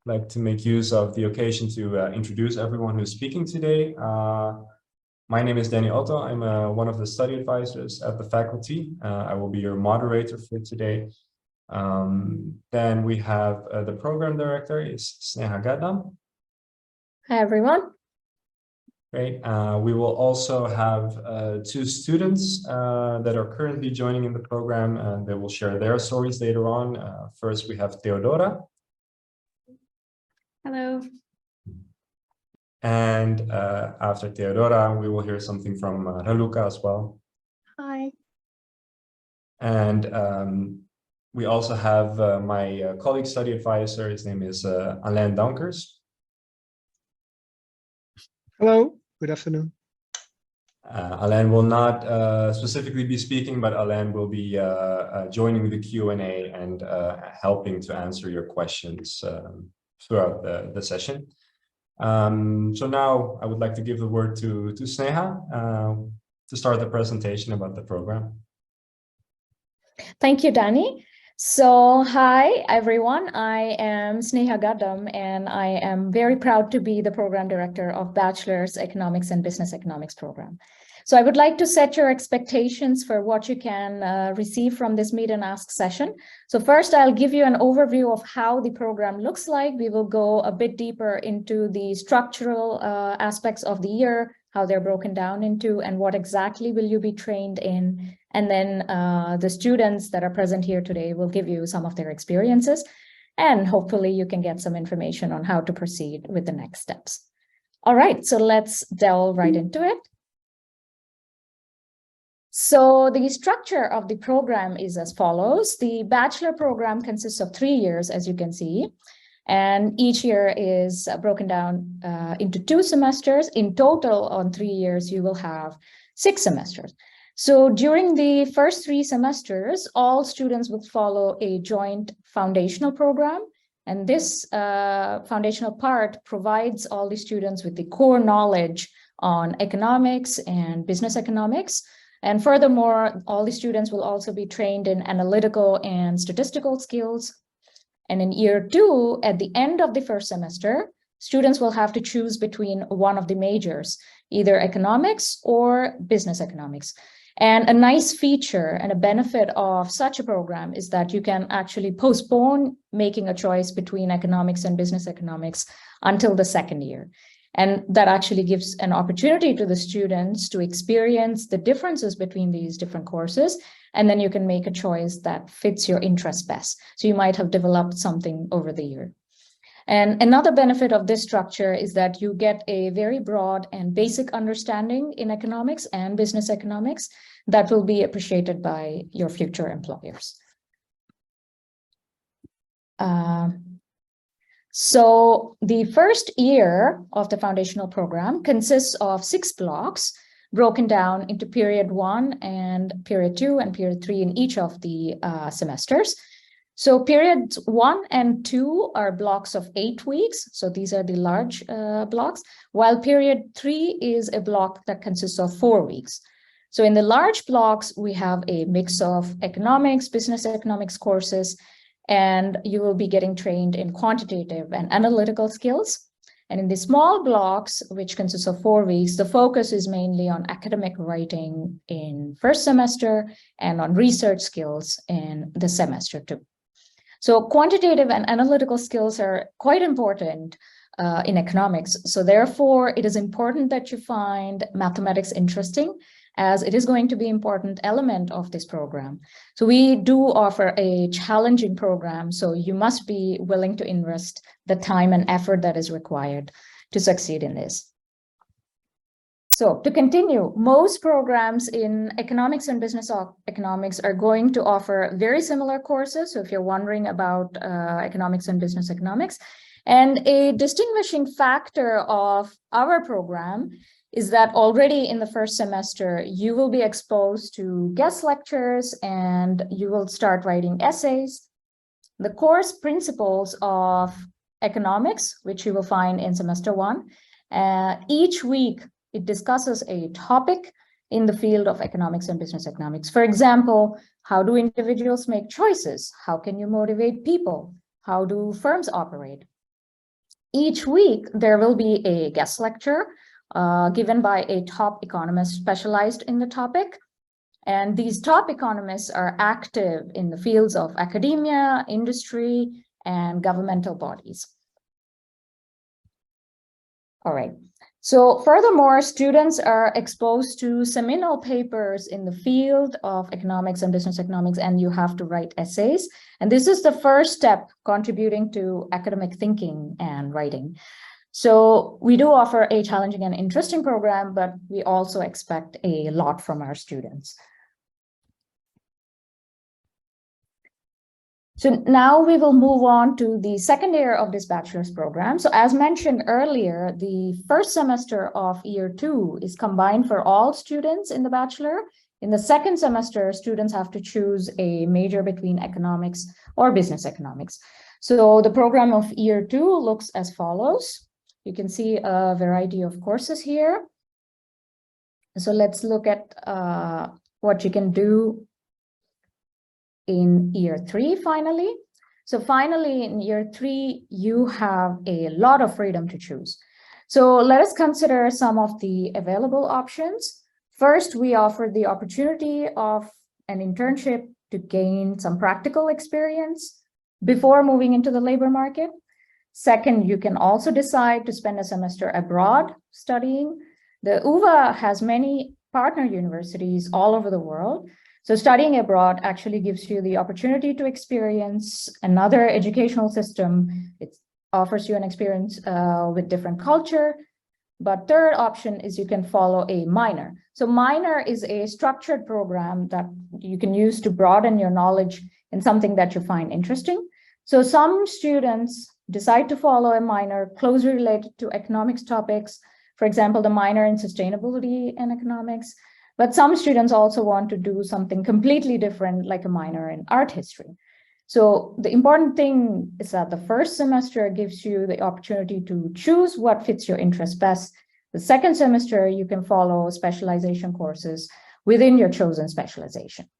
like to make use of the occasion to introduce everyone who's speaking today. My name is Danny Otto. I'm one of the study advisors at the faculty. I will be your moderator for today. Then we have the program director is Sneha Gaddam. Hi, everyone. Great. We will also have two students that are currently joining in the program, and they will share their stories later on. First, we have Theodora. Hello. And after Theodora, we will hear something from Raluca as well. Hi. And we also have my colleague study advisor. His name is Alain Dankers. Hello, good afternoon. Alain will not specifically be speaking, but Alain will be joining the Q&A and helping to answer your questions throughout the session. So now I would like to give the word to Sneha to start the presentation about the program. Thank you, Danny. So hi, everyone. I am Sneha Gaddam, and I am very proud to be the program director of Bachelor's Economics and Business Economics program. So I would like to set your expectations for what you can receive from this Meet and Ask session. So first, I'll give you an overview of how the program looks like. We will go a bit deeper into the structural aspects of the year, how they're broken down into, and what exactly will you be trained in. And then the students that are present here today will give you some of their experiences, and hopefully you can get some information on how to proceed with the next steps. All right, so let's delve right into it. So the structure of the program is as follows. The bachelor program consists of 3 years, as you can see, and each year is broken down into 2 semesters. In total, on 3 years, you will have 6 semesters. So during the first 3 semesters, all students will follow a joint foundational program. And this foundational part provides all the students with the core knowledge on economics and business economics. And furthermore, all the students will also be trained in analytical and statistical skills. And in year 2, at the end of the first semester, students will have to choose between one of the majors, either economics or business economics. And a nice feature and a benefit of such a program is that you can actually postpone making a choice between economics and business economics until the second year. And that actually gives an opportunity to the students to experience the differences between these different courses. And then you can make a choice that fits your interest best. So you might have developed something over the year. And another benefit of this structure is that you get a very broad and basic understanding in economics and business economics that will be appreciated by your future employers. So the first year of the foundational program consists of 6 blocks broken down into period 1 and period 2 and period 3 in each of the semesters. So periods 1 and 2 are blocks of 8 weeks. So these are the large blocks, while period 3 is a block that consists of 4 weeks. So in the large blocks, we have a mix of economics, business economics courses, and you will be getting trained in quantitative and analytical skills. And in the small blocks, which consists of 4 weeks, the focus is mainly on academic writing in first semester and on research skills in the semester 2. So quantitative and analytical skills are quite important in economics. So therefore, it is important that you find mathematics interesting, as it is going to be an important element of this program. So we do offer a challenging program, so you must be willing to invest the time and effort that is required to succeed in this. So to continue, most programs in economics and business economics are going to offer very similar courses. So if you're wondering about economics and business economics, and a distinguishing factor of our program is that already in the first semester, you will be exposed to guest lectures and you will start writing essays. The course principles of economics, which you will find in semester 1, each week it discusses a topic in the field of economics and business economics. For example, how do individuals make choices? How can you motivate people? How do firms operate? Each week, there will be a guest lecture given by a top economist specialized in the topic. And these top economists are active in the fields of academia, industry, and governmental bodies. All right. So furthermore, students are exposed to seminal papers in the field of economics and business economics, and you have to write essays. And this is the first step contributing to academic thinking and writing. So we do offer a challenging and interesting program, but we also expect a lot from our students. So now we will move on to the second year of this bachelor's program. So as mentioned earlier, the first semester of year 2 is combined for all students in the bachelor. In the second semester, students have to choose a major between economics or business economics. So the program of year 2 looks as follows. You can see a variety of courses here. So let's look at what you can do in year 3 finally. So finally in year 3, you have a lot of freedom to choose. So let us consider some of the available options. First, we offer the opportunity of an internship to gain some practical experience before moving into the labor market. Second, you can also decide to spend a semester abroad studying. The UvA has many partner universities all over the world. So studying abroad actually gives you the opportunity to experience another educational system. It offers you an experience with different culture. But third option is you can follow a minor. So minor is a structured program that you can use to broaden your knowledge in something that you find interesting. So some students decide to follow a minor closely related to economics topics, for example, the minor in sustainability and economics. But some students also want to do something completely different, like a minor in art history. So the important thing is that the first semester gives you the opportunity to choose what fits your interest best. The second semester, you can follow specialization courses within your chosen specialization.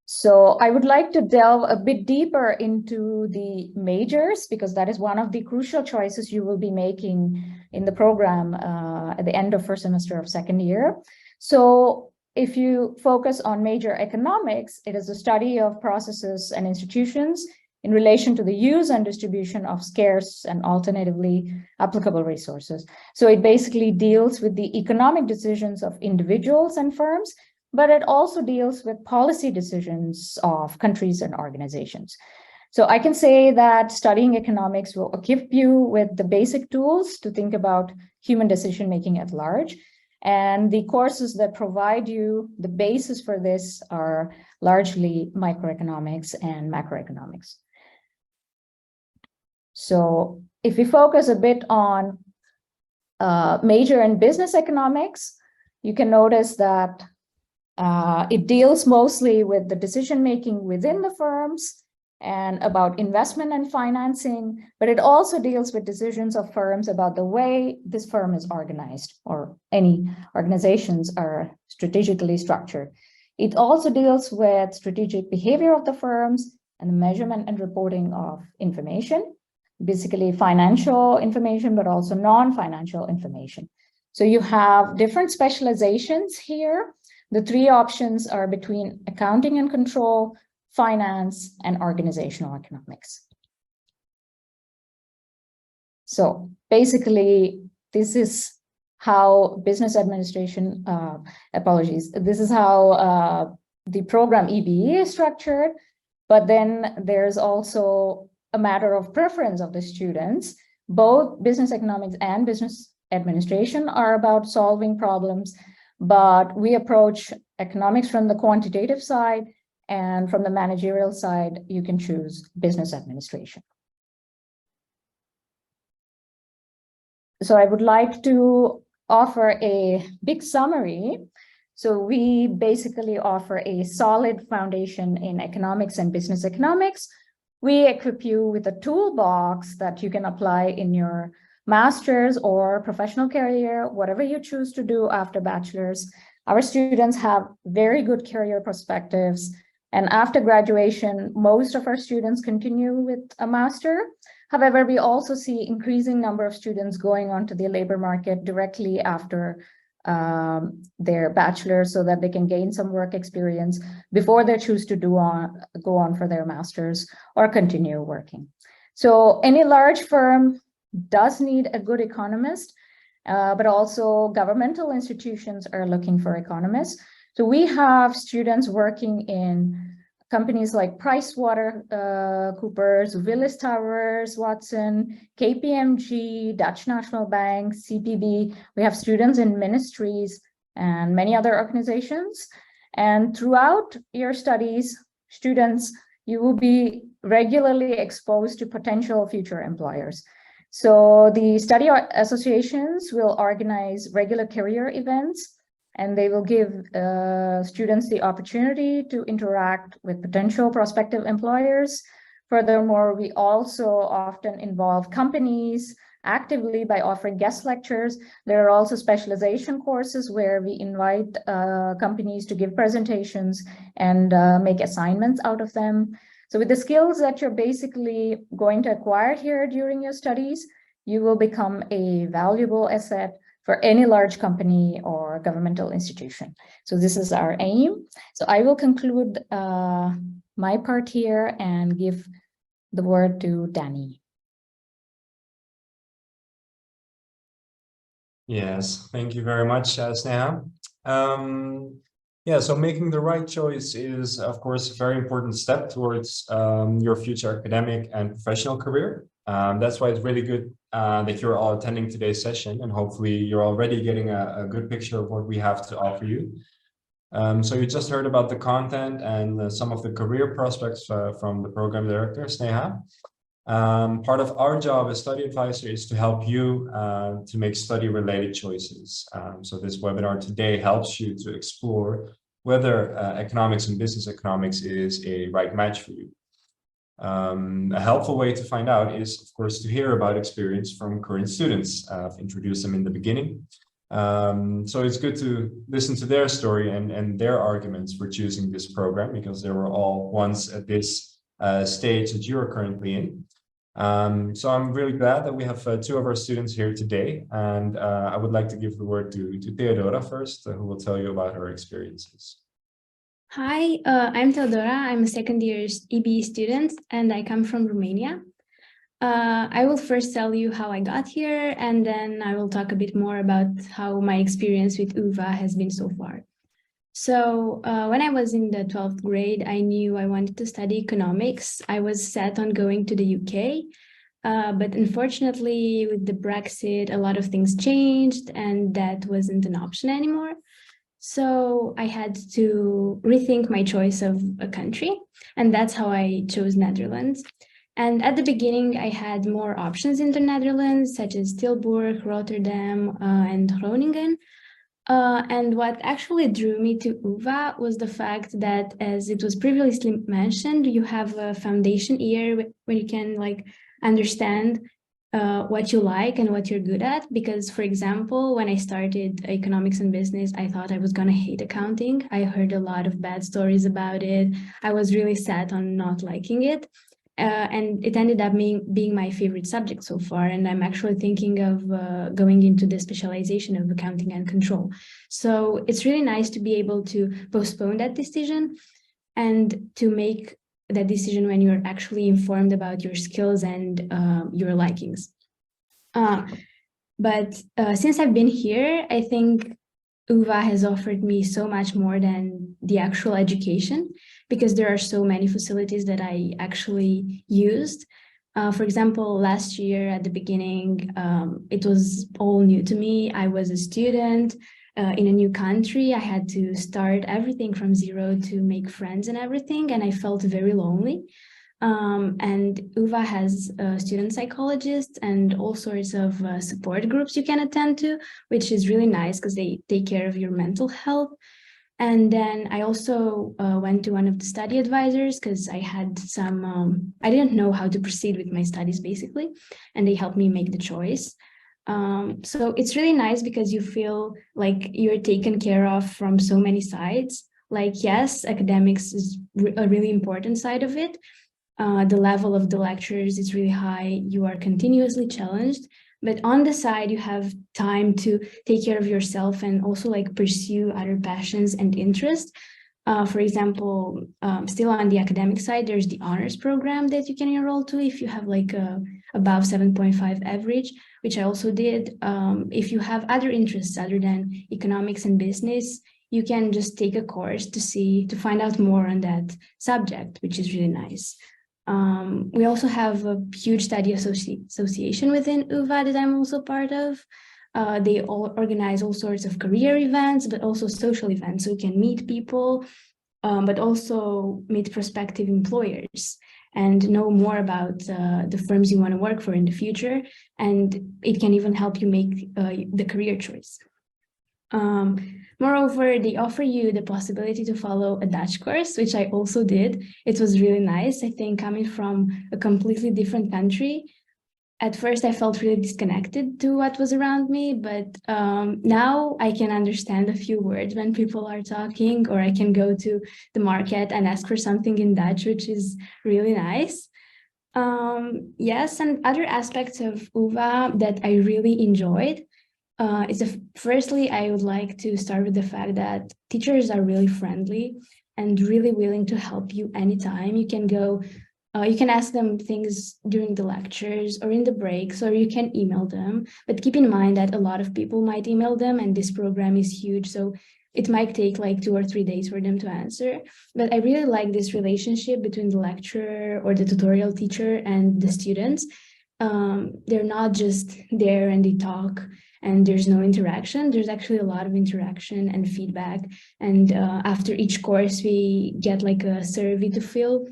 So I would like to delve a bit deeper into the majors, because that is one of the crucial choices you will be making in the program at the end of first semester of second year. So if you focus on major economics, it is the study of processes and institutions in relation to the use and distribution of scarce and alternatively applicable resources. So it basically deals with the economic decisions of individuals and firms, but it also deals with policy decisions of countries and organizations. So I can say that studying economics will equip you with the basic tools to think about human decision-making at large. And the courses that provide you the basis for this are largely microeconomics and macroeconomics. So if we focus a bit on major in business economics, you can notice that it deals mostly with the decision-making within the firms and about investment and financing, but it also deals with decisions of firms about the way this firm is organized, or any organizations are strategically structured. It also deals with strategic behavior of the firms and the measurement and reporting of information, basically financial information, but also non-financial information. So you have different specializations here. The three options are between accounting and control, finance, and organizational economics. So basically, this is how business administration, this is how the program EBE is structured, but then there's also a matter of preference of the students. Both business economics and business administration are about solving problems, but we approach economics from the quantitative side, and from the managerial side, you can choose business administration. So I would like to offer a big summary. So we basically offer a solid foundation in economics and business economics. We equip you with a toolbox that you can apply in your master's or professional career, whatever you choose to do after bachelor's. Our students have very good career perspectives, And after graduation, most of our students continue with a master. However, we also see increasing number of students going onto the labor market directly after their bachelor, so that they can gain some work experience before they choose to go on for their masters or continue working. So any large firm does need a good economist, but also governmental institutions are looking for economists. So we have students working in companies like PricewaterhouseCoopers, Willis Towers Watson, KPMG, Dutch National Bank, CPB. We have students in ministries and many other organizations. And throughout your studies, students, you will be regularly exposed to potential future employers. So the study associations will organize regular career events, and they will give students the opportunity to interact with potential prospective employers. Furthermore, we also often involve companies actively by offering guest lectures. There are also specialization courses where we invite companies to give presentations and make assignments out of them. So with the skills that you're basically going to acquire here during your studies, you will become a valuable asset for any large company or governmental institution. So this is our aim. So I will conclude my part here and give the word to Danny. Yes, thank you very much, Sneha. Yeah, so making the right choice is, of course, a very important step towards your future academic and professional career. That's why it's really good that you're all attending today's session, and hopefully you're already getting a good picture of what we have to offer you. So you just heard about the content and some of the career prospects from the program director, Sneha. Part of our job as study advisor is to help you to make study-related choices. So this webinar today helps you to explore whether economics and business economics is a right match for you. A helpful way to find out is, of course, to hear about experience from current students. I've introduced them in the beginning. So it's good to listen to their story and their arguments for choosing this program, because they were all once at this stage that you are currently in. So I'm really glad that we have two of our students here today, and I would like to give the word to Theodora first, who will tell you about her experiences. Hi, I'm Theodora. I'm a second year EB student, and I come from Romania. I will first tell you how I got here, and then I will talk a bit more about how my experience with UvA has been so far. So when I was in the 12th grade, I knew I wanted to study economics. I was set on going to the UK, but unfortunately with the Brexit, a lot of things changed and that wasn't an option anymore. So I had to rethink my choice of a country, and that's how I chose Netherlands. And at the beginning, I had more options in the Netherlands, such as Tilburg, Rotterdam, and Groningen. And what actually drew me to UvA was the fact that, as it was previously mentioned, you have a foundation year where you can understand what you like and what you're good at. Because, for example, when I started economics and business, I thought I was going to hate accounting. I heard a lot of bad stories about it. I was really set on not liking it. And it ended up being my favorite subject so far. And I'm actually thinking of going into the specialization of accounting and control. So it's really nice to be able to postpone that decision and to make that decision when you're actually informed about your skills and your likings. But since I've been here, I think UvA has offered me so much more than the actual education, because there are so many facilities that I actually used. For example, last year at the beginning, it was all new to me. I was a student in a new country. I had to start everything from zero to make friends and everything, and I felt very lonely. And UvA has student psychologists and all sorts of support groups you can attend to, which is really nice because they take care of your mental health. And then I also went to one of the study advisors because I had some, I didn't know how to proceed with my studies basically, and they helped me make the choice. So it's really nice because you feel like you're taken care of from so many sides. Like, yes, academics is a really important side of it. The level of the lectures is really high. You are continuously challenged, but on the side, you have time to take care of yourself and also like pursue other passions and interests. For example, still on the academic side, there's the honors program that you can enroll to if you have like a above 7.5 average, which I also did. If you have other interests other than economics and business, you can just take a course to find out more on that subject, which is really nice. We also have a huge study association within UvA that I'm also part of. They all organize all sorts of career events, but also social events. So you can meet people, but also meet prospective employers and know more about the firms you want to work for in the future. And it can even help you make the career choice. Moreover, they offer you the possibility to follow a Dutch course, which I also did. It was really nice. I think coming from a completely different country, at first I felt really disconnected to what was around me, but now I can understand a few words when people are talking, or I can go to the market and ask for something in Dutch, which is really nice. Yes, and other aspects of UvA that I really enjoyed. Firstly, I would like to start with the fact that teachers are really friendly and really willing to help you anytime. You can go, you can ask them things during the lectures or in the breaks, or you can email them. But keep in mind that a lot of people might email them, and this program is huge, so it might take like 2 or 3 days for them to answer. But I really like this relationship between the lecturer or the tutorial teacher and the students. They're not just there and they talk and there's no interaction. There's actually a lot of interaction and feedback. And after each course, we get like a survey to fill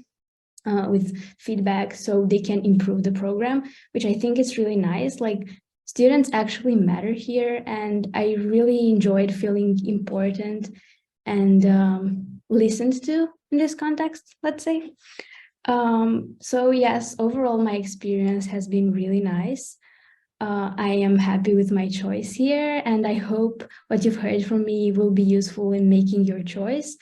with feedback so they can improve the program, which I think is really nice. Like, students actually matter here, and I really enjoyed feeling important and listened to in this context, let's say. So yes, overall, my experience has been really nice. I am happy with my choice here, and I hope what you've heard from me will be useful in making your choice.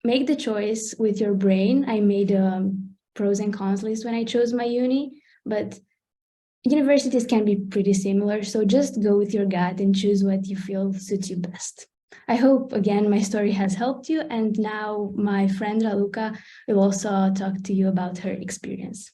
Make the choice with your brain. I made a pros and cons list when I chose my uni, but universities can be pretty similar, so just go with your gut and choose what you feel suits you best. I hope, again, my story has helped you, and now my friend Raluca will also talk to you about her experience.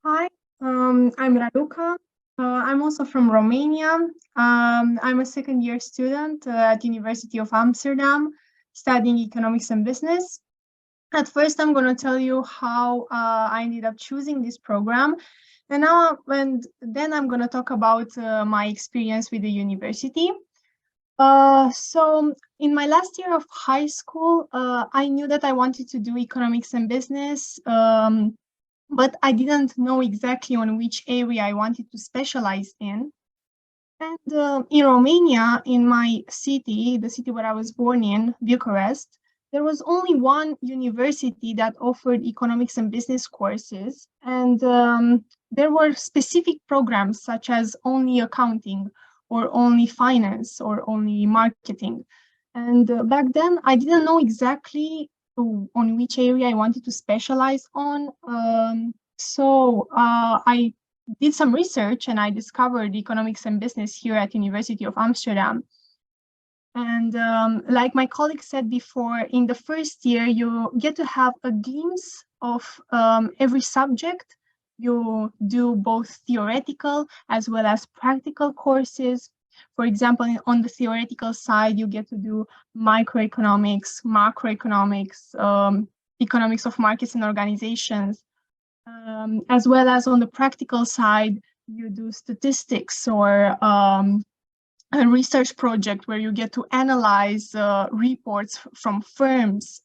Hi, I'm Raluca. I'm also from Romania. I'm a second-year student at University of Amsterdam, studying economics and business. At first, I'm going to tell you how I ended up choosing this program, and then I'm going to talk about my experience with the university. So in my last year of high school, I knew that I wanted to do economics and business, but I didn't know exactly on which area I wanted to specialize in. And in Romania, in my city, the city where I was born in, Bucharest, there was only one university that offered economics and business courses. And there were specific programs such as only accounting or only finance or only marketing. And back then, I didn't know exactly on which area I wanted to specialize on. So I did some research and I discovered economics and business here at University of Amsterdam. And like my colleague said before, in the first year, you get to have a glimpse of every subject. You do both theoretical as well as practical courses. For example, on the theoretical side, you get to do microeconomics, macroeconomics, economics of markets and organizations, as well as on the practical side, you do statistics or a research project where you get to analyze reports from firms.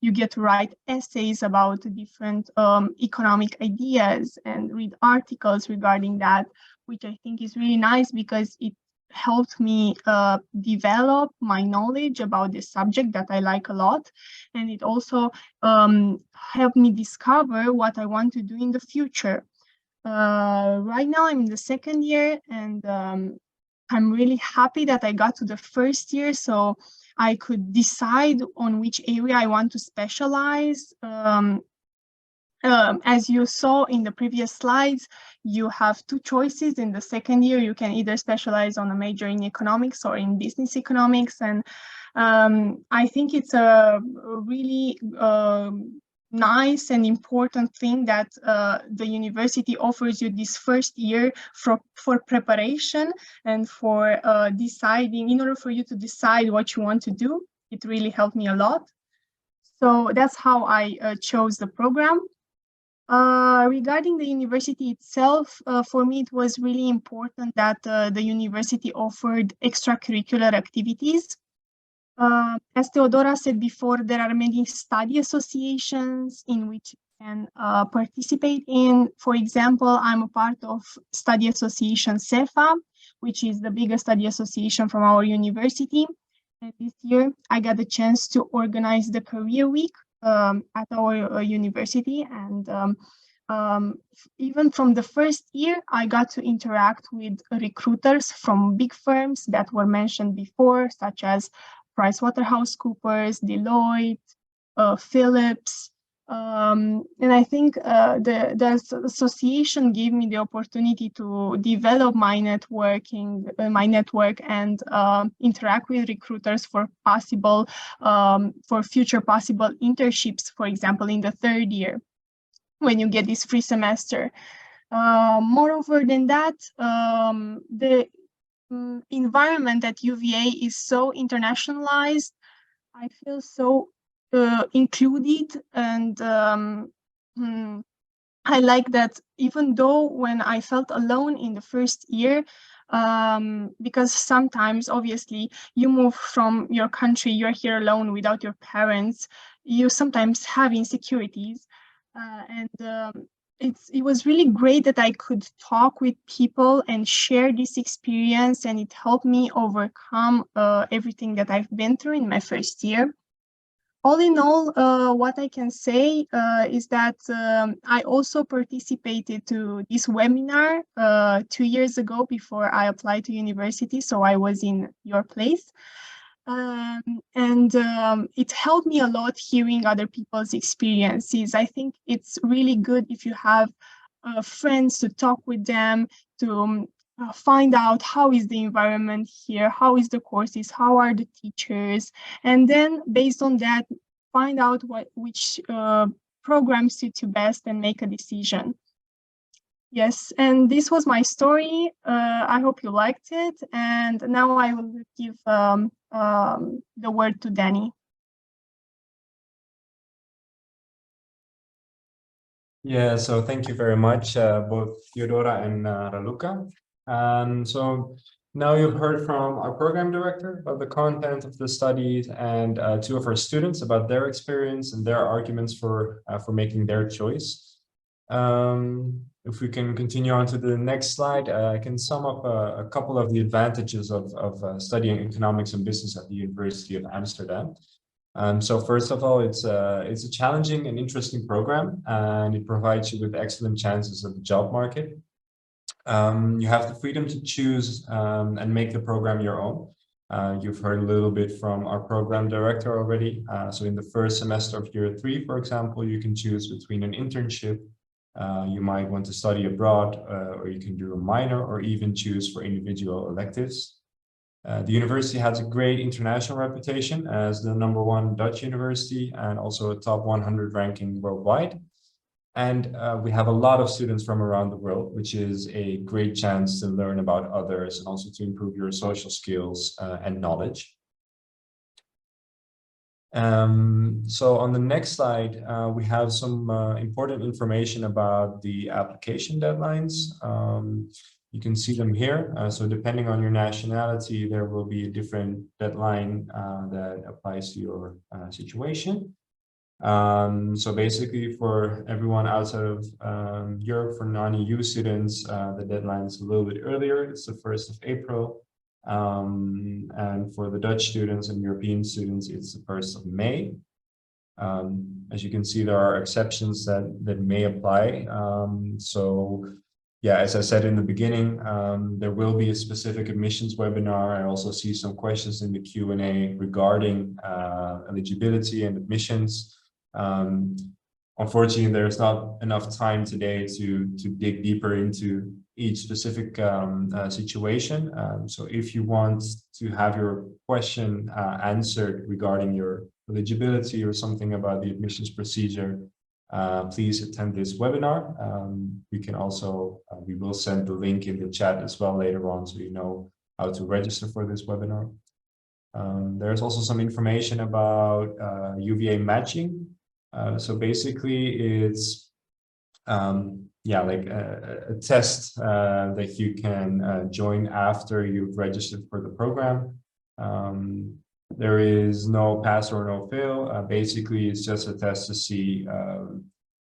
You get to write essays about different economic ideas and read articles regarding that, which I think is really nice because it helped me develop my knowledge about this subject that I like a lot. And it also helped me discover what I want to do in the future. Right now I'm in the second year, and I'm really happy that I got to the first year, so I could decide on which area I want to specialize. As you saw in the previous slides, you have two choices. In the second year, you can either specialize on a major in economics or in business economics. And I think it's a really nice and important thing that the university offers you this first year for preparation and for deciding, in order for you to decide what you want to do. It really helped me a lot. So that's how I chose the program. Regarding the university itself, for me, it was really important that the university offered extracurricular activities. As Theodora said before, there are many study associations in which you can participate in. For example, I'm a part of study association CEFA, which is the biggest study association from our university. And this year, I got the chance to organize the Career Week at our university, and even from the first year, I got to interact with recruiters from big firms that were mentioned before, such as PricewaterhouseCoopers, Deloitte, Philips, and I think the association gave me the opportunity to develop my network and interact with recruiters for future possible internships, for example, in the third year, when you get this free semester. Moreover than that, the environment at UvA is so internationalized. I feel so included, and I like that, even though when I felt alone in the first year, because sometimes, obviously, you move from your country, you're here alone without your parents, you sometimes have insecurities. It was really great that I could talk with people and share this experience, and it helped me overcome everything that I've been through in my first year. All in all, what I can say is that I also participated to this webinar 2 years ago before I applied to university, so I was in your place. It helped me a lot hearing other people's experiences. I think it's really good if you have friends to talk with them, to find out how is the environment here, how is the courses, how are the teachers, and then based on that, find out which program suits you best and make a decision. Yes, and this was my story. I hope you liked it. And now I will give the word to Danny. Yeah, so thank you very much, both Theodora and Raluca. So now you've heard from our program director about the content of the studies, and two of our students about their experience and their arguments for making their choice. If we can continue on to the next slide, I can sum up a couple of the advantages of studying economics and business at the University of Amsterdam. So first of all, it's a challenging and interesting program, and it provides you with excellent chances at the job market. You have the freedom to choose and make the program your own. You've heard a little bit from our program director already. So in the first semester of year 3, for example, you can choose between an internship. You might want to study abroad, or you can do a minor, or even choose for individual electives. The university has a great international reputation as the #1 Dutch university and also a top 100 ranking worldwide. And we have a lot of students from around the world, which is a great chance to learn about others and also to improve your social skills and knowledge. So on the next slide, we have some important information about the application deadlines. You can see them here. So depending on your nationality, there will be a different deadline that applies to your situation. So basically for everyone outside of Europe, for non-EU students, the deadline is a little bit earlier. It's the 1st of April. And for the Dutch students and European students, it's the 1st of May. As you can see, there are exceptions that may apply. So yeah, as I said in the beginning, there will be a specific admissions webinar. I also see some questions in the Q&A regarding eligibility and admissions. Unfortunately, there's not enough time today to dig deeper into each specific situation. So if you want to have your question answered regarding your eligibility or something about the admissions procedure, please attend this webinar. We can also, we will send the link in the chat as well later on, so you know how to register for this webinar. There's also some information about UvA matching. So basically it's, yeah, like a test that you can join after you've registered for the program. There is no pass or no fail. Basically, it's just a test to see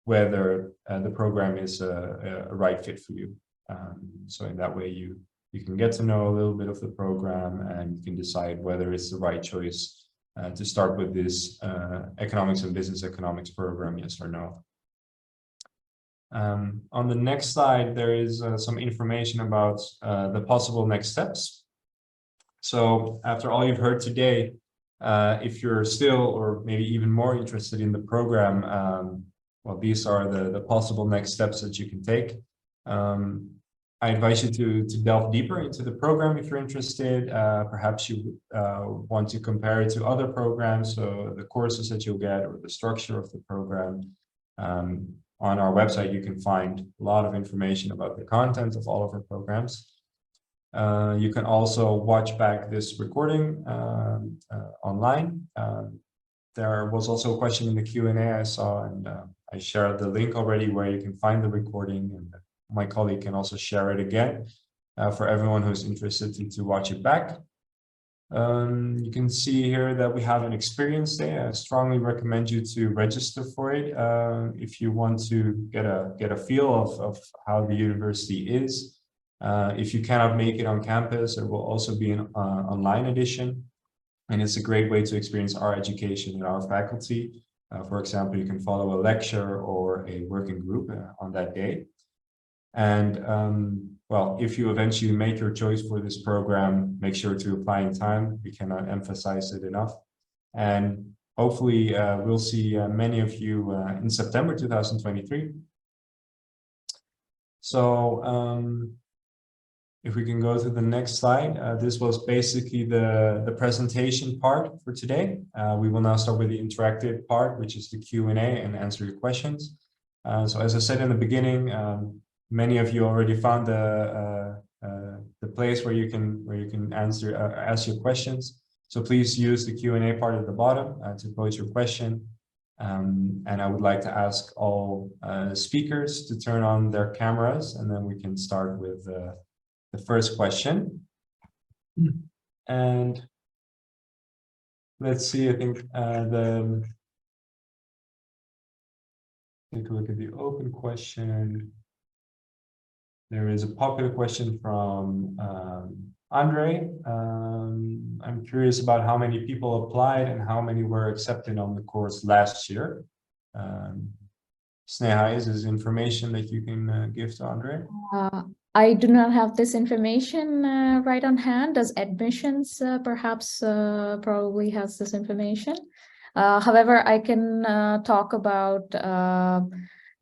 whether the program is a right fit for you. So in that way, you can get to know a little bit of the program and you can decide whether it's the right choice to start with this economics and business economics program, yes or no. On the next slide, there is some information about the possible next steps. So after all you've heard today, if you're still or maybe even more interested in the program, well, these are the possible next steps that you can take. I advise you to delve deeper into the program if you're interested. Perhaps you want to compare it to other programs, so the courses that you'll get or the structure of the program. On our website, you can find a lot of information about the content of all of our programs. You can also watch back this recording online. There was also a question in the Q&A I saw, and I shared the link already where you can find the recording, and my colleague can also share it again for everyone who's interested to watch it back. You can see here that we have an experience day. I strongly recommend you to register for it if you want to get a feel of how the university is. If you cannot make it on campus, there will also be an online edition, and it's a great way to experience our education and our faculty. For example, you can follow a lecture or a working group on that day. And well, if you eventually make your choice for this program, make sure to apply in time. We cannot emphasize it enough. And hopefully we'll see many of you in September 2023. So if we can go to the next slide, this was basically the presentation part for today. We will now start with the interactive part, which is the Q&A and answer your questions. So as I said in the beginning, many of you already found the place where you can ask your questions. So please use the Q&A part at the bottom to pose your question. And I would like to ask all speakers to turn on their cameras, and then we can start with the first question. And let's see, I think take a look at the open question. There is a popular question from Andre. I'm curious about how many people applied and how many were accepted on the course last year. Sneha, is this information that you can give to Andre? I do not have this information right on hand. Does admissions perhaps probably has this information? However, I can talk about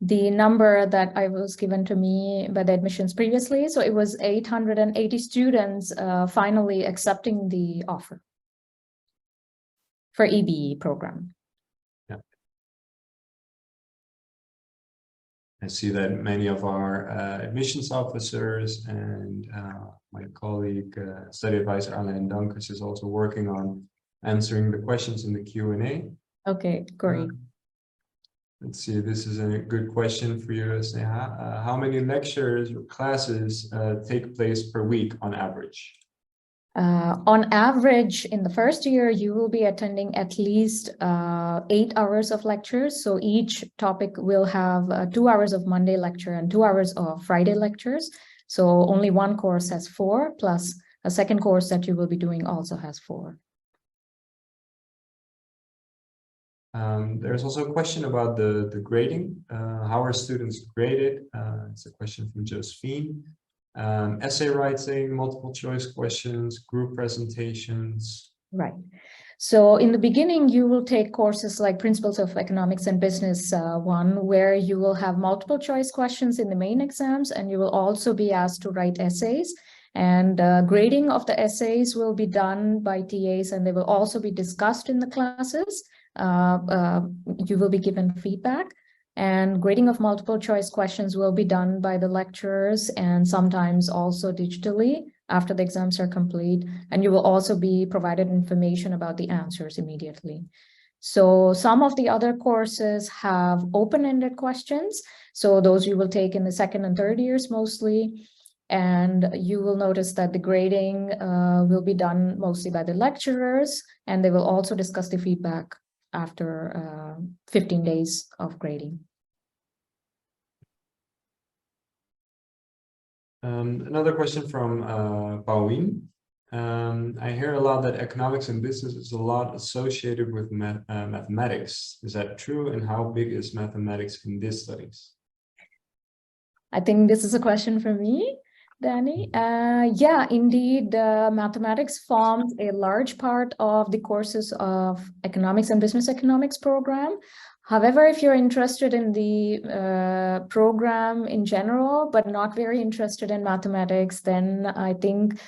the number that I was given to me by the admissions previously. So it was 880 students finally accepting the offer for EBE program. Yeah. I see that many of our admissions officers and my colleague, study advisor Alain Dankers, is also working on answering the questions in the Q&A. Okay, great. Let's see, this is a good question for you, Sneha. How many lectures or classes take place per week on average? On average, in the first year, you will be attending at least 8 hours of lectures. So each topic will have 2 hours of Monday lecture and 2 hours of Friday lectures. So only one course has 4, plus a second course that you will be doing also has 4. There's also a question about the grading. How are students graded? It's a question from Josephine. Essay writing, multiple choice questions, group presentations. Right. So in the beginning, you will take courses like Principles of Economics and Business 1, where you will have multiple choice questions in the main exams, and you will also be asked to write essays. And grading of the essays will be done by TAs, and they will also be discussed in the classes. You will be given feedback, and grading of multiple choice questions will be done by the lecturers and sometimes also digitally after the exams are complete. And you will also be provided information about the answers immediately. So some of the other courses have open-ended questions. So those you will take in the second and third years mostly. And you will notice that the grading will be done mostly by the lecturers, and they will also discuss the feedback after 15 days of grading. Another question from Pauline. I hear a lot that economics and business is a lot associated with mathematics. Is that true? And how big is mathematics in these studies? I think this is a question for me, Danny. Yeah, indeed, mathematics forms a large part of the courses of economics and business economics program. However, if you're interested in the program in general, but not very interested in mathematics, then I think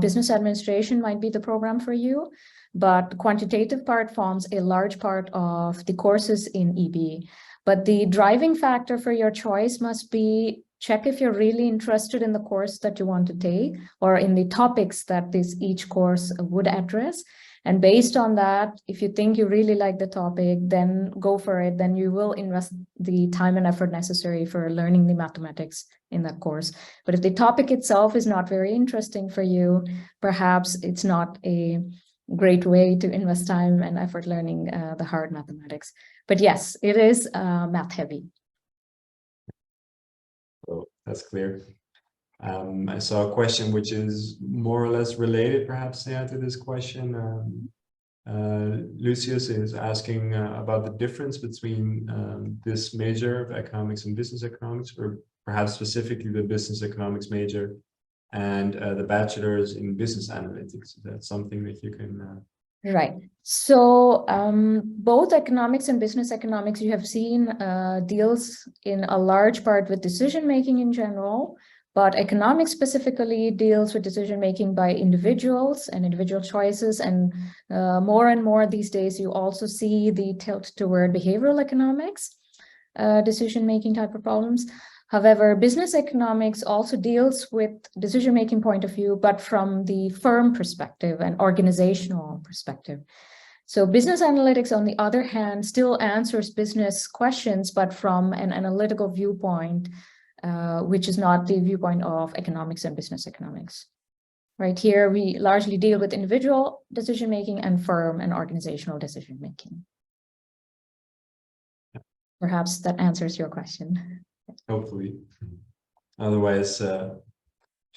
business administration might be the program for you. But quantitative part forms a large part of the courses in EB. But the driving factor for your choice must be check if you're really interested in the course that you want to take or in the topics that each course would address. And based on that, if you think you really like the topic, then go for it. Then you will invest the time and effort necessary for learning the mathematics in that course. But if the topic itself is not very interesting for you, perhaps it's not a great way to invest time and effort learning the hard mathematics. But yes, it is math heavy. So that's clear. I saw a question which is more or less related, perhaps, yeah, to this question. Lucius is asking about the difference between this major of economics and business economics, or perhaps specifically the business economics major and the bachelor's in business analytics. Is that something that you can... Right. So both economics and business economics, you have seen, deals in a large part with decision-making in general, but economics specifically deals with decision-making by individuals and individual choices. And more these days, you also see the tilt toward behavioral economics, decision-making type of problems. However, business economics also deals with decision-making point of view, but from the firm perspective and organizational perspective. So business analytics, on the other hand, still answers business questions, but from an analytical viewpoint, which is not the viewpoint of economics and business economics. Right here, we largely deal with individual decision-making and firm and organizational decision-making. Perhaps that answers your question. Hopefully. Otherwise, yeah,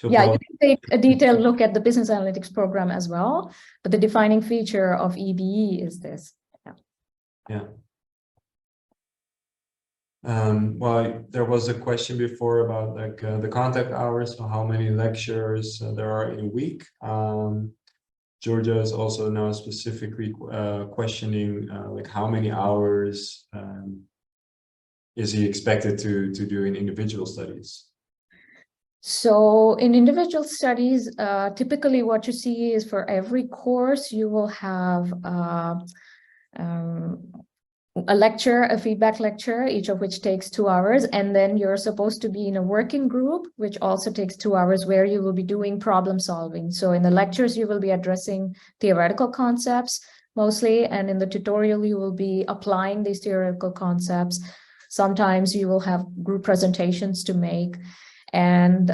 you can take a detailed look at the business analytics program as well, but the defining feature of EBE is this. Yeah. Well, there was a question before about like the contact hours, so how many lectures there are in a week. Georgia is also now specifically questioning like how many hours is he expected to do in individual studies? So in individual studies, typically what you see is for every course, you will have a lecture, a feedback lecture, each of which takes 2 hours. And then you're supposed to be in a working group, which also takes 2 hours, where you will be doing problem solving. So in the lectures, you will be addressing theoretical concepts mostly. And in the tutorial, you will be applying these theoretical concepts. Sometimes you will have group presentations to make. And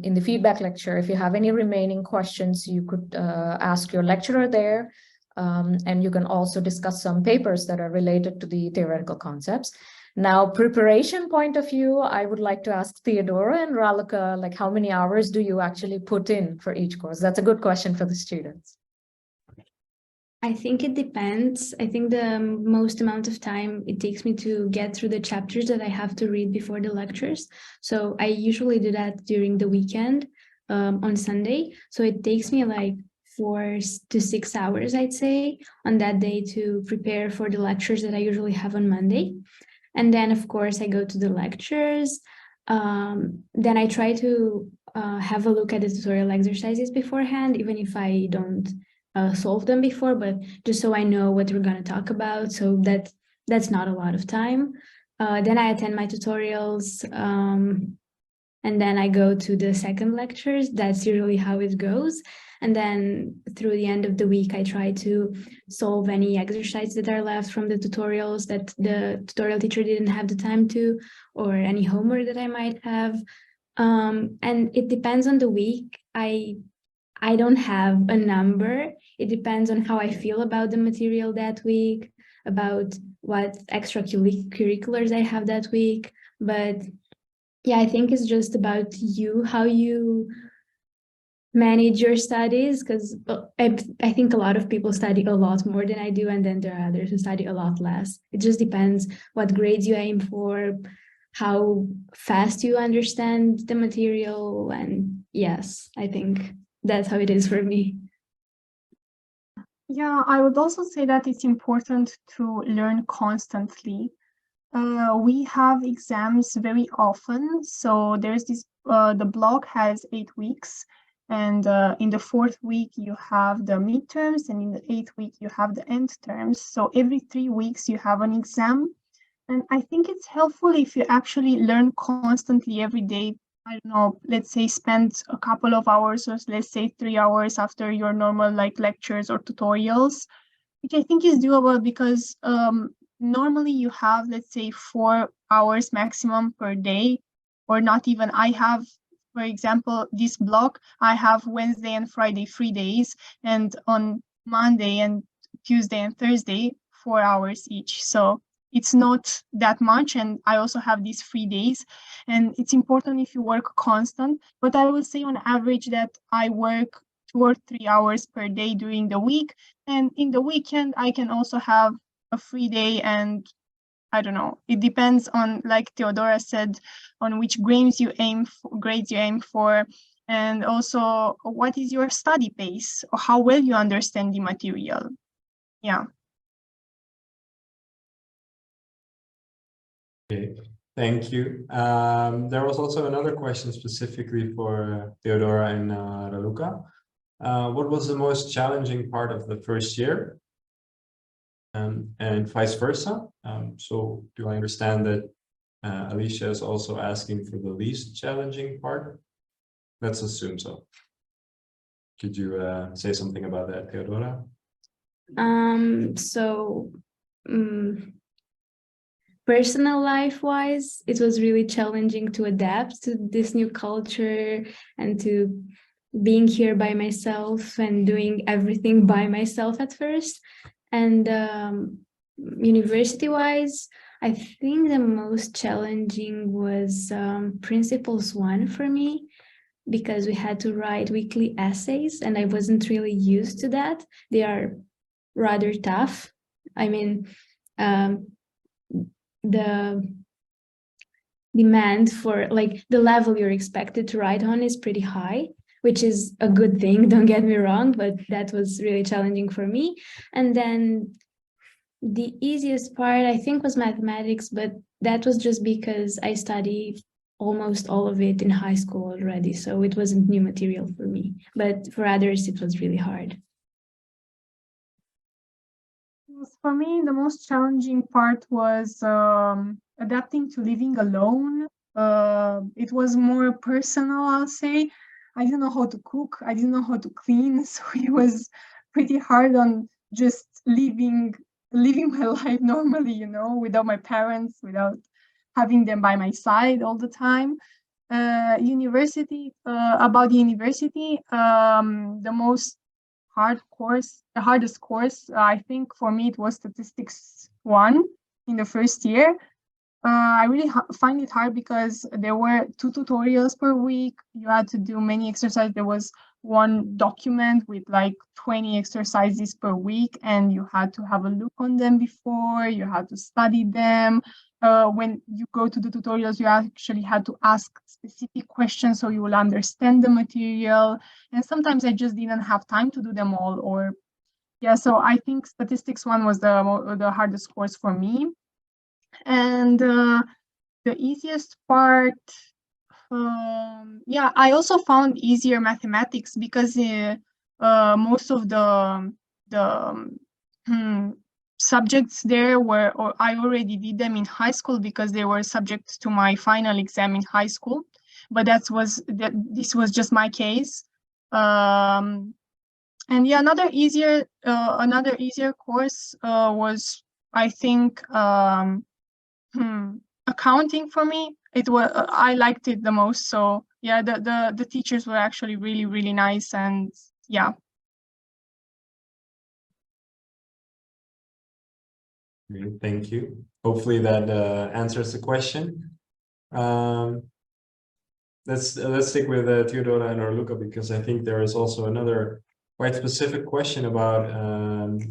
in the feedback lecture, if you have any remaining questions, you could ask your lecturer there. And you can also discuss some papers that are related to the theoretical concepts. Now, preparation point of view, I would like to ask Theodora and Raluca, like how many hours do you actually put in for each course? That's a good question for the students. I think it depends. I think the most amount of time it takes me to get through the chapters that I have to read before the lectures. So I usually do that during the weekend, on Sunday. So it takes me like 4 to 6 hours, I'd say, on that day to prepare for the lectures that I usually have on Monday. And then, of course, I go to the lectures. Then I try to have a look at the tutorial exercises beforehand, even if I don't solve them before, but just so I know what we're going to talk about. So that's not a lot of time. Then I attend my tutorials, and then I go to the second lectures. That's usually how it goes. And then through the end of the week, I try to solve any exercises that are left from the tutorials that the tutorial teacher didn't have the time to, or any homework that I might have. And it depends on the week. I don't have a number. It depends on how I feel about the material that week, about what extracurriculars I have that week. But yeah, I think it's just about you, how you manage your studies, because I think a lot of people study a lot more than I do, and then there are others who study a lot less. It just depends what grades you aim for, how fast you understand the material, and yes, I think that's how it is for me. Yeah, I would also say that it's important to learn constantly. We have exams very often, so there's this, the block has 8 weeks, and in the 4th week you have the midterms, and in the 8th week you have the end terms. So every 3 weeks you have an exam, and I think it's helpful if you actually learn constantly every day. I don't know, let's say spend a couple of hours, or let's say 3 hours after your normal like lectures or tutorials, which I think is doable because normally you have, let's say, 4 hours maximum per day, or not even. I have, for example, this block, I have Wednesday and Friday 3 days, and on Monday and Tuesday and Thursday 4 hours each. So it's not that much, and I also have these 3 days, and it's important if you work constant. But I will say on average that I work 2 or 3 hours per day during the week, and in the weekend I can also have a free day. And I don't know, it depends on, like Theodora said, on which grades you aim for, and also what is your study pace, or how well you understand the material. Yeah. Okay, thank you. There was also another question specifically for Theodora and Raluca. What was the most challenging part of the first year? And vice versa. So do I understand that Alicia is also asking for the least challenging part? Let's assume so. Could you say something about that, Theodora? Personal life wise, it was really challenging to adapt to this new culture and to being here by myself and doing everything by myself at first. And university wise, I think the most challenging was Principles 1 for me, because we had to write weekly essays and I wasn't really used to that. They are rather tough. I mean, the demand for, like, the level you're expected to write on is pretty high, which is a good thing, don't get me wrong, but that was really challenging for me. And then the easiest part, I think, was mathematics, but that was just because I studied almost all of it in high school already, so it wasn't new material for me. But for others, it was really hard. For me, the most challenging part was adapting to living alone. It was more personal, I'll say. I didn't know how to cook. I didn't know how to clean. So it was pretty hard on just living my life normally, you know, without my parents, without having them by my side all the time. About the university, the hardest course, I think for me it was Statistics 1 in the first year. I really find it hard because there were 2 tutorials per week. You had to do many exercises. There was one document with like 20 exercises per week, and you had to have a look on them before, you had to study them. When you go to the tutorials, you actually had to ask specific questions so you will understand the material. And sometimes I just didn't have time to do them all, or yeah, so I think statistics 1 was the hardest course for me. And the easiest part, yeah, I also found easier mathematics because most of the subjects there were, or I already did them in high school because they were subjects to my final exam in high school. But this was just my case. And yeah, another easier course was, I think, accounting for me. It was I liked it the most. So yeah, the teachers were actually really, really nice, and yeah. Thank you. Hopefully that answers the question. Let's stick with Theodora and Orluka, because I think there is also another quite specific question about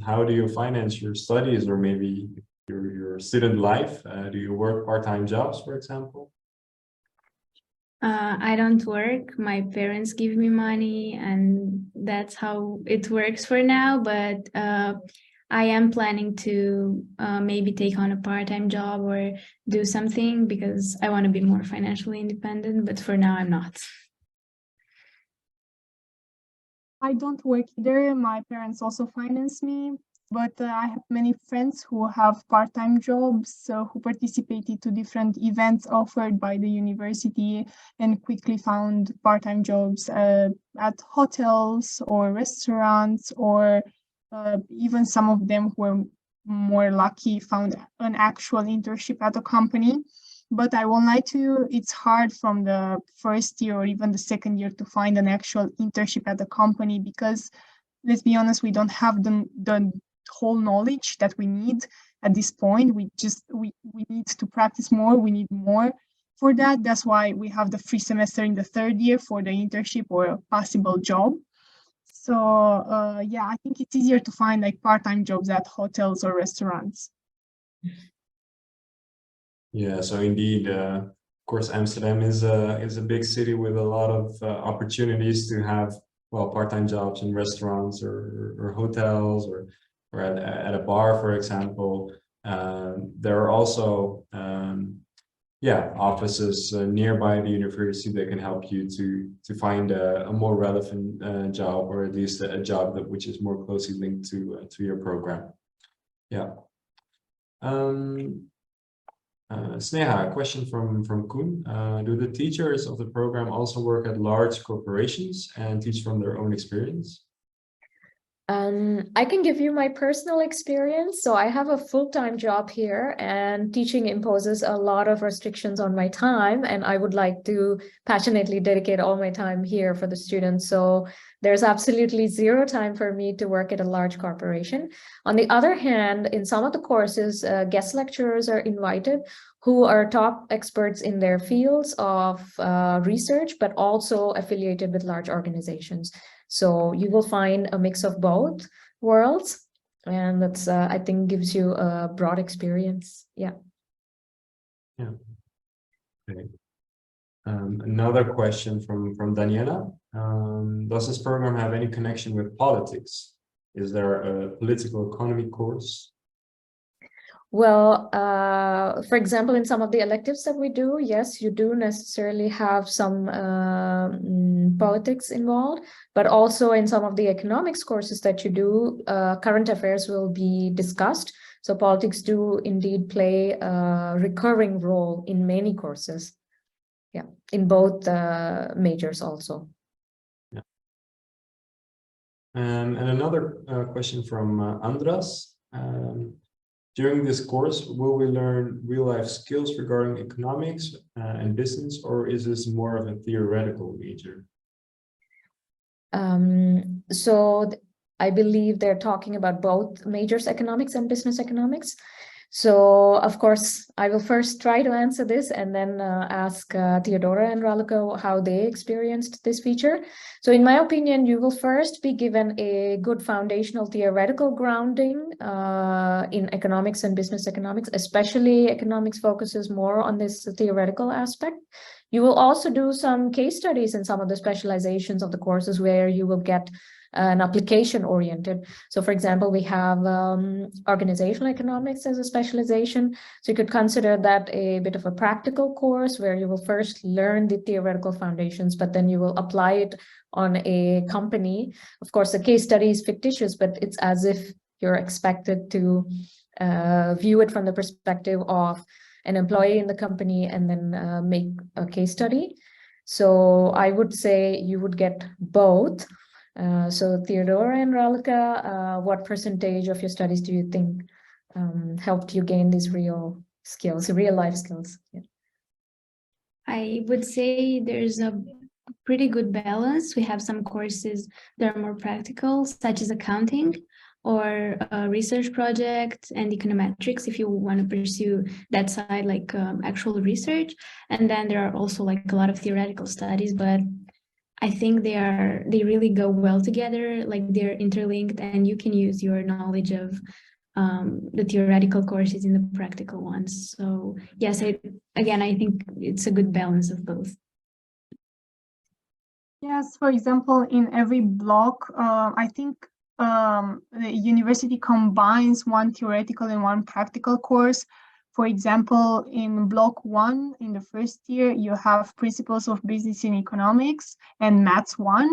how do you finance your studies, or maybe your student life? Do you work part-time jobs, for example? I don't work. My parents give me money, and that's how it works for now. But I am planning to maybe take on a part-time job or do something because I want to be more financially independent. But for now, I'm not. I don't work either. My parents also finance me, but I have many friends who have part-time jobs, who participated to different events offered by the university and quickly found part-time jobs at hotels or restaurants, or even some of them who were more lucky found an actual internship at a company. But I won't lie to you, it's hard from the first year or even the second year to find an actual internship at the company, because let's be honest, we don't have the whole knowledge that we need at this point. We need to practice more. We need more for that. That's why we have the free semester in the third year for the internship or a possible job. So yeah, I think it's easier to find like part-time jobs at hotels or restaurants. Yeah, so indeed, of course, Amsterdam is a big city with a lot of opportunities to have, well, part-time jobs in restaurants or hotels or at a bar, for example. There are also yeah, offices nearby the university that can help you to find a more relevant job, or at least a job which is more closely linked to your program. Yeah. Sneha, a question from Koen. Do the teachers of the program also work at large corporations and teach from their own experience? I can give you my personal experience. So I have a full-time job here, and teaching imposes a lot of restrictions on my time, and I would like to passionately dedicate all my time here for the students. So there's absolutely zero time for me to work at a large corporation. On the other hand, in some of the courses, guest lecturers are invited who are top experts in their fields of research, but also affiliated with large organizations. So you will find a mix of both worlds, and that's I think gives you a broad experience. Yeah. Yeah. Okay. Another question from Daniela. Does this program have any connection with politics? Is there a political economy course? Well, for example, in some of the electives that we do, yes, you do necessarily have some politics involved, but also in some of the economics courses that you do, current affairs will be discussed. So politics do indeed play a recurring role in many courses. Yeah, in both majors also. Yeah. And another question from Andras. During this course, will we learn real-life skills regarding economics and business, or is this more of a theoretical major? So I believe they're talking about both majors, economics and business economics. So, of course, I will first try to answer this and then ask Theodora and Raluca how they experienced this feature. So in my opinion, you will first be given a good foundational theoretical grounding in economics and business economics, especially economics focuses more on this theoretical aspect. You will also do some case studies in some of the specializations of the courses where you will get an application oriented. So for example, we have organizational economics as a specialization. So you could consider that a bit of a practical course where you will first learn the theoretical foundations, but then you will apply it on a company. Of course, the case study is fictitious, but it's as if you're expected to view it from the perspective of an employee in the company and then make a case study. So I would say you would get both. So Theodora and Raluca, what percentage of your studies do you think helped you gain these real skills, real life skills? Yeah. I would say there's a pretty good balance. We have some courses that are more practical, such as accounting or research projects and econometrics, if you want to pursue that side, like actual research. And then there are also like a lot of theoretical studies, but I think they really go well together, like they're interlinked, and you can use your knowledge of the theoretical courses in the practical ones. So yes, I think it's a good balance of both. Yes, for example, in every block, I think the university combines one theoretical and one practical course. For example, in block 1, in the first year, you have principles of business and economics and maths 1.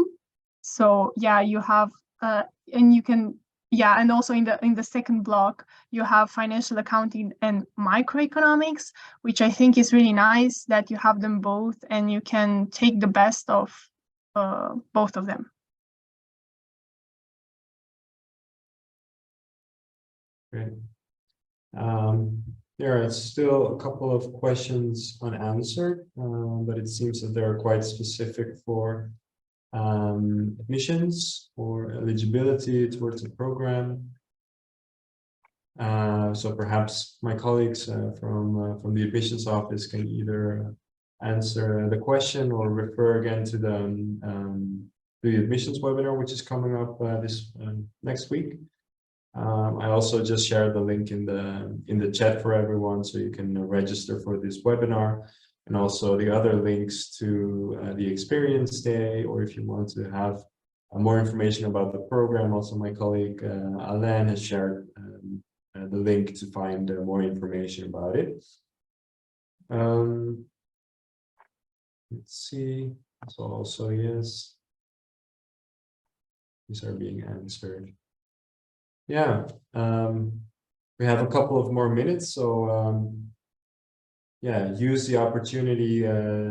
So yeah, you have and you can and also in the second block, you have financial accounting and microeconomics, which I think is really nice that you have them both and you can take the best of both of them. Great. There are still a couple of questions unanswered, but it seems that they are quite specific for admissions or eligibility towards the program. So perhaps my colleagues from the admissions office can either answer the question or refer again to the admissions webinar, which is coming up this next week. I also just shared the link in the chat for everyone, so you can register for this webinar, and also the other links to the experience day, or if you want to have more information about the program. Also, my colleague Alain has shared the link to find more information about it. Let's see. So also yes, these are being answered. Yeah, we have a couple of more minutes, so yeah, use the opportunity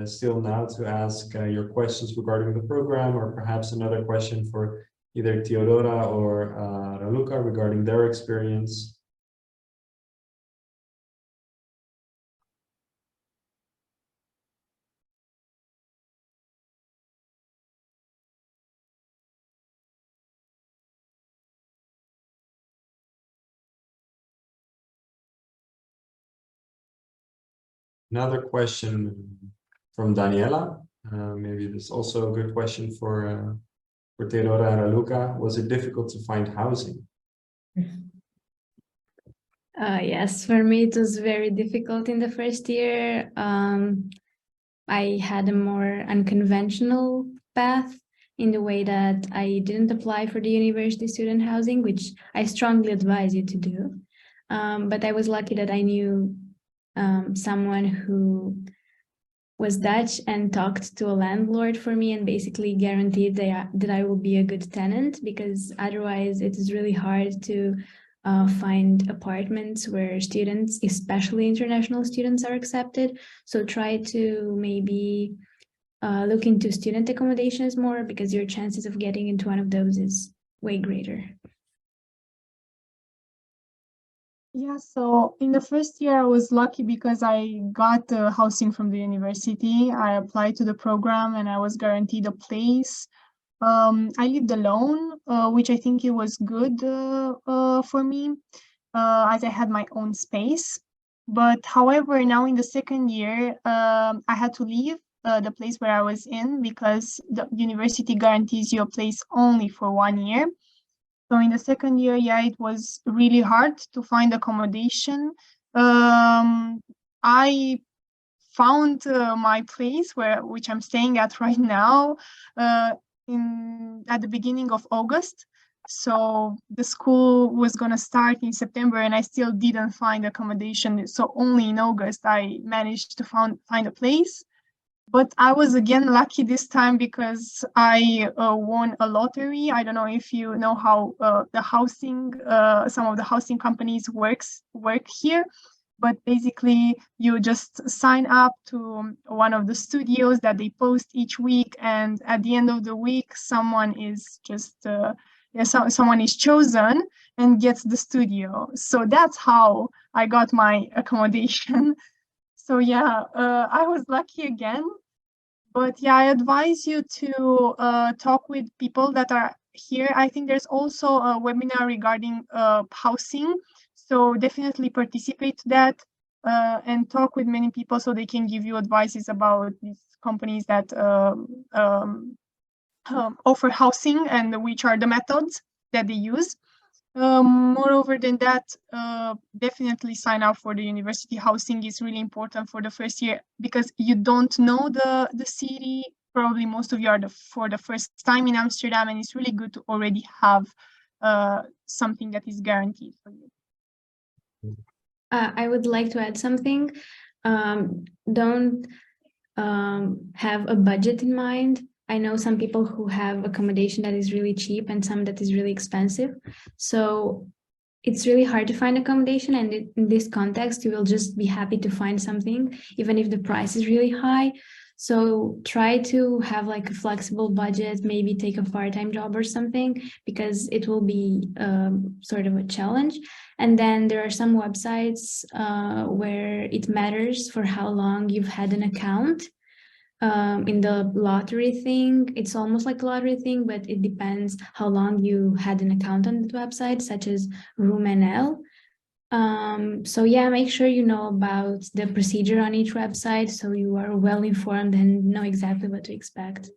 still now to ask your questions regarding the program, or perhaps another question for either Theodora or Raluca regarding their experience. Another question from Daniela. Maybe this is also a good question for Theodora and Raluca. Was it difficult to find housing? Yes, for me it was very difficult in the first year. I had a more unconventional path in the way that I didn't apply for the university student housing, which I strongly advise you to do. But I was lucky that I knew someone who was Dutch and talked to a landlord for me and basically guaranteed that I will be a good tenant, because otherwise it is really hard to find apartments where students, especially international students, are accepted. So try to maybe look into student accommodations more, because your chances of getting into one of those is way greater. Yeah, so in the first year, I was lucky because I got housing from the university. I applied to the program and I was guaranteed a place. I lived alone, which I think it was good for me. as I had my own space. But however, now in the second year, I had to leave the place where I was in because the university guarantees you a place only for 1 year. So in the second year, yeah, it was really hard to find accommodation. I found my place which I'm staying at right now at the beginning of August. So the school was gonna start in September, and I still didn't find accommodation. So only in August I managed to find a place. But I was again lucky this time because I won a lottery. I don't know if you know how the housing, some of the housing companies work here. But basically, you just sign up to one of the studios that they post each week, and at the end of the week, someone is someone is chosen and gets the studio. So that's how I got my accommodation. So yeah, I was lucky again. But yeah, I advise you to talk with people that are here. I think there's also a webinar regarding housing. So definitely participate to that and talk with many people so they can give you advices about these companies that offer housing and which are the methods that they use. Moreover than that, definitely sign up for the university housing is really important for the first year because you don't know the city. Probably most of you are for the first time in Amsterdam, and it's really good to already have something that is guaranteed for you. I would like to add something. Don't have a budget in mind. I know some people who have accommodation that is really cheap and some that is really expensive. So it's really hard to find accommodation. And in this context, you will just be happy to find something, even if the price is really high. So try to have like a flexible budget, maybe take a part-time job or something, because it will be sort of a challenge. And then there are some websites where it matters for how long you've had an account. In the lottery thing, it's almost like a lottery thing, but it depends how long you had an account on the website, such as RoomNL. So yeah, make sure you know about the procedure on each website so you are well informed and know exactly what to expect.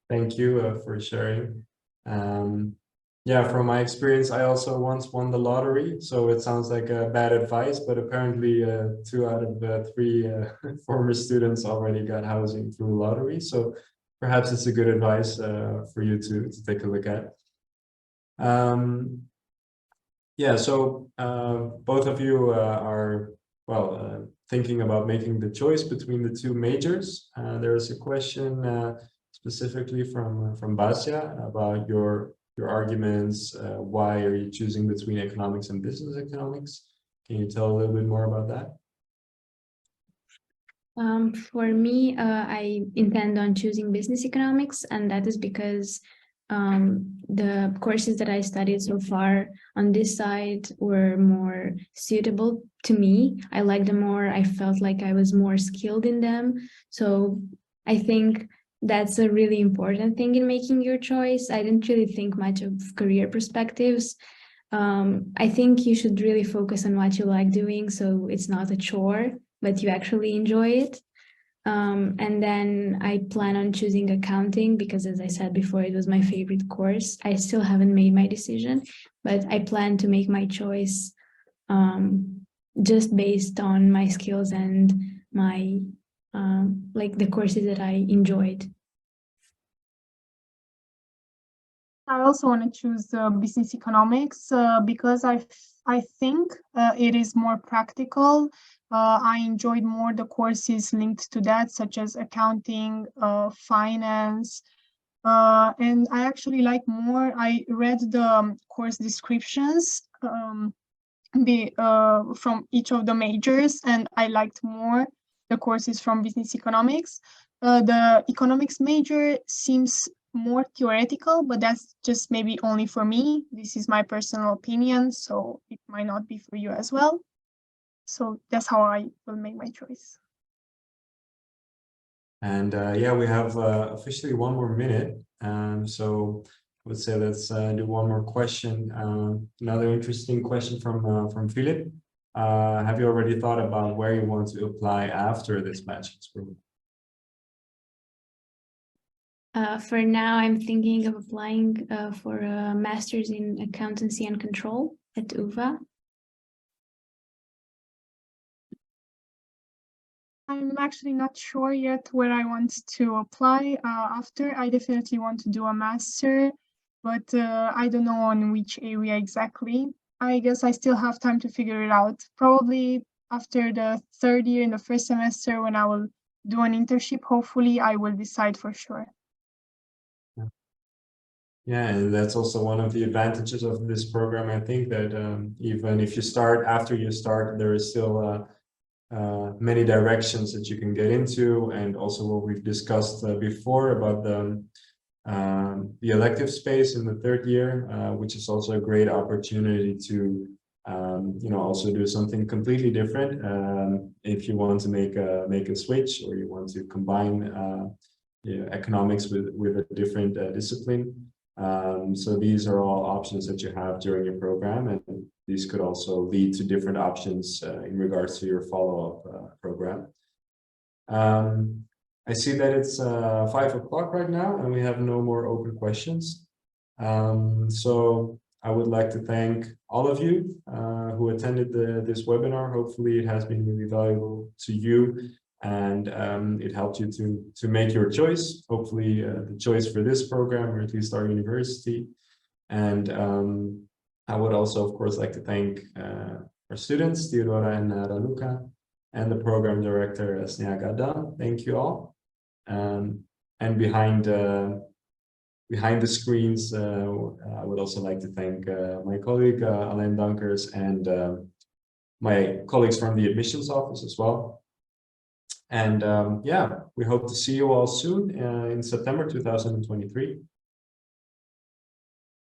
Thank you for sharing. Yeah, from my experience, I also once won the lottery, so it sounds like bad advice, but apparently 2 out of 3 former students already got housing through lottery. So perhaps it's a good advice for you to take a look at. Yeah, so both of you are, well, thinking about making the choice between the 2 majors. There is a question specifically from Basia about your arguments. Why are you choosing between economics and business economics? Can you tell a little bit more about that? For me, I intend on choosing business economics, and that is because the courses that I studied so far on this side were more suitable to me. I liked them more. I felt like I was more skilled in them. So I think that's a really important thing in making your choice. I didn't really think much of career perspectives. I think you should really focus on what you like doing, so it's not a chore, but you actually enjoy it. And then I plan on choosing accounting because, as I said before, it was my favorite course. I still haven't made my decision, but I plan to make my choice just based on my skills and my like the courses that I enjoyed. I also want to choose business economics because I think it is more practical. I enjoyed more the courses linked to that, such as accounting, finance, and I actually like more. I read the course descriptions from each of the majors, and I liked more the courses from business economics. The economics major seems more theoretical, but that's just maybe only for me. This is my personal opinion, so it might not be for you as well. So that's how I will make my choice. And yeah, we have officially 1 more minute. So would say let's do one more question. Another interesting question from Philip. Have you already thought about where you want to apply after this bachelor's program? For now, I'm thinking of applying for a master's in accountancy and control at UvA. I'm actually not sure yet where I want to apply after. I definitely want to do a master, but I don't know on which area exactly. I guess I still have time to figure it out. Probably after the third year in the first semester, when I will do an internship, hopefully I will decide for sure. Yeah, and that's also one of the advantages of this program. I think that even if you start, after you start, there is still many directions that you can get into, and also what we've discussed before about the elective space in the third year, which is also a great opportunity to also do something completely different if you want to make a switch, or you want to combine economics with a different discipline. So these are all options that you have during your program, and these could also lead to different options in regards to your follow-up program. I see that it's 5 o'clock right now, and we have no more open questions. So I would like to thank all of you who attended this webinar. Hopefully it has been really valuable to you, and it helped you to make your choice, hopefully the choice for this program, or at least our university. And I would also, of course, like to thank our students, Theodora and Raluca, and the program director, Sneha Gaddam. Thank you all. And behind the screens, I would also like to thank my colleague, Alain Dankers, and my colleagues from the admissions office as well. And yeah, we hope to see you all soon in September 2023.